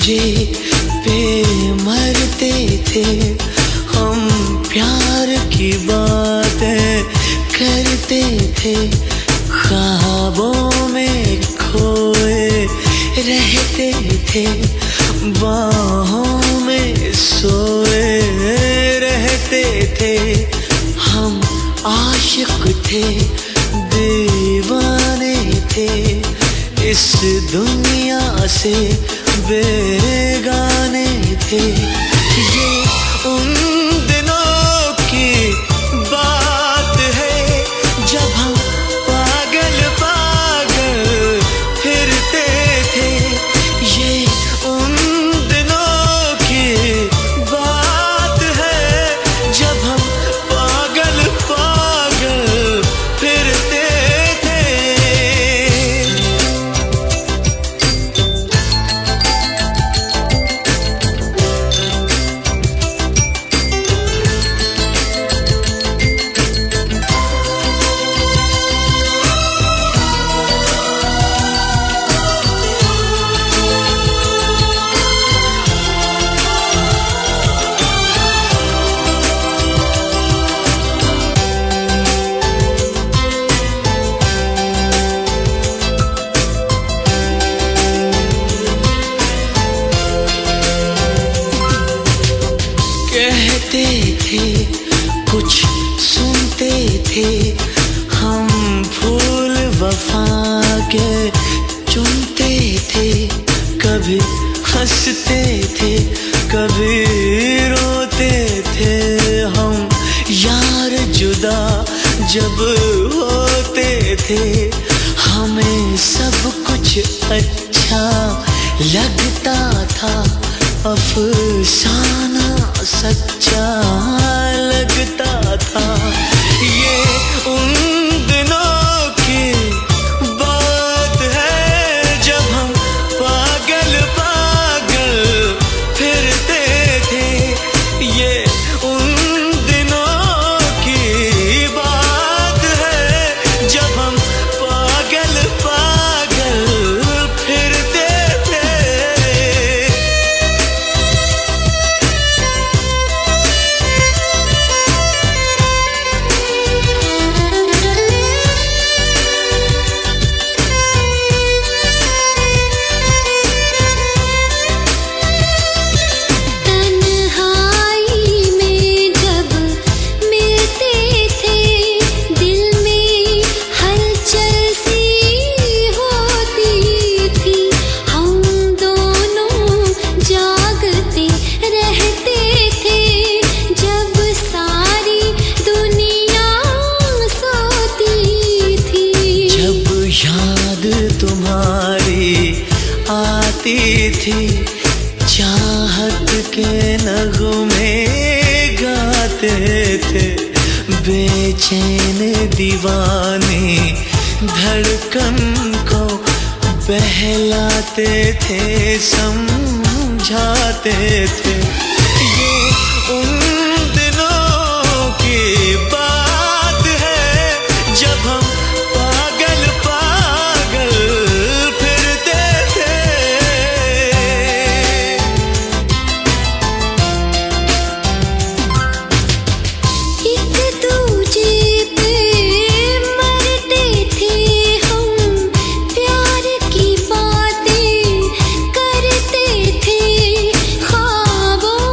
दूजे पे मरते थे हम, प्यार की बातें करते थे, ख्वाबों में खोए रहते थे, बाहों में सोए रहते थे। हम आशिक थे, दीवाने थे, इस दुनिया से बेगाने थे। ये उन दिनों की बात है जब हम पागल पागल फिरते थे। ये उन दिनों की बात है जब हम पागल पागल फिरते थे। कहते थे कुछ सुनते थे हम, फूल वफा के चुनते थे, कभी हंसते थे कभी रोते थे हम। यार जुदा जब होते थे हमें सब कुछ अच्छा लगता था, अफसाना सच्चा लगता था। ये उन दिनों की बात है जब हम पागल पागल फिरते थे। ये उन दिनों की बात है जब हम पागल पागल फिरते थे। आती थी चाहत के नगमे गाते थे, बेचैन दीवाने धड़कन को बहलाते थे, समझाते थे। ये उन दिनों की बात है जब हम पागल पागल फिरते थे। एक दूजे पे मरते थे हम, प्यार की बातें करते थे, ख्वाबों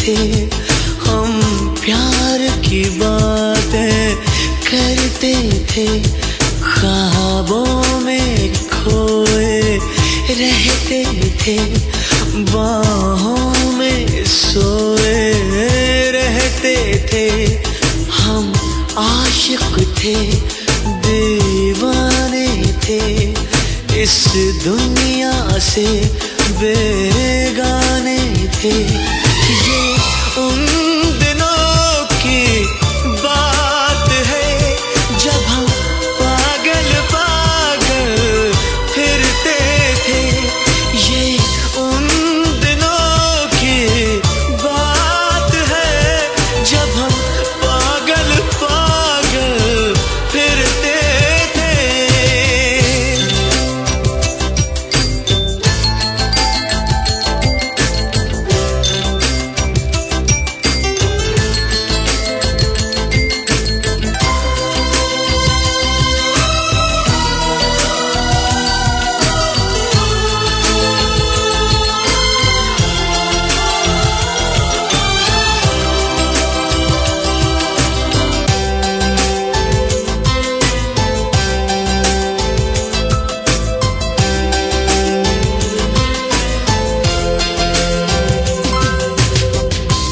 थे, हम प्यार की बातें करते थे, ख्वाबों में खोए रहते थे, बाहों में सोए रहते थे। हम आशिक थे, दीवाने थे, इस दुनिया से बेगाने थे। ये उन दिनों की बात है जब हम पागल पागल फिरते थे। ये उन दिनों की बात है जब हम पागल पागल फिरते थे।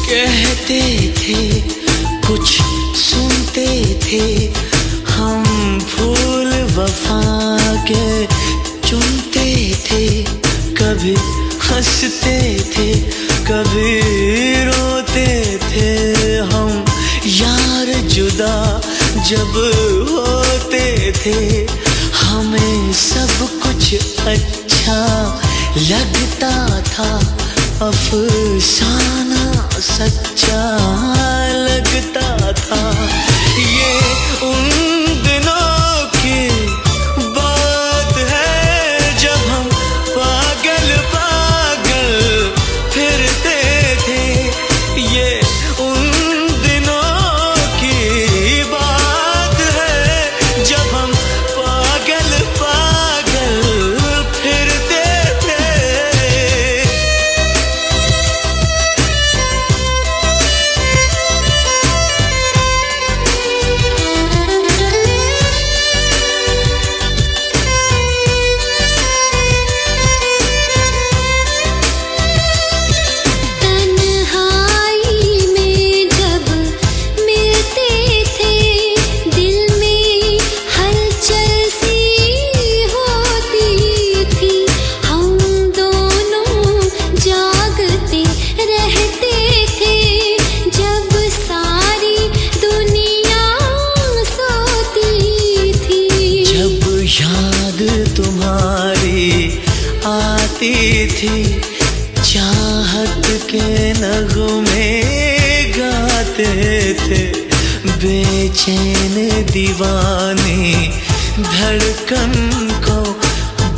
कहते थे, कुछ सुनते थे, हम फूल वफा के चुनते थे। कभी हंसते थे, कभी रोते थे, हम यार जुदा जब होते थे। हमें सब कुछ अच्छा लगता था, अफसाना सच्चा लगता था। ये उन दिनों की बात है जब हम पागल पागल फिरते थे। ये उन दिनों की बात है जब हम पागल पागल फिरते थे। तुम्हारी आती थी, चाहत के नगमे गाते थे, बेचैन दीवानी धड़कन को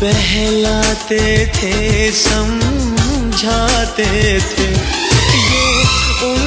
बहलाते थे, समझाते थे। ये उन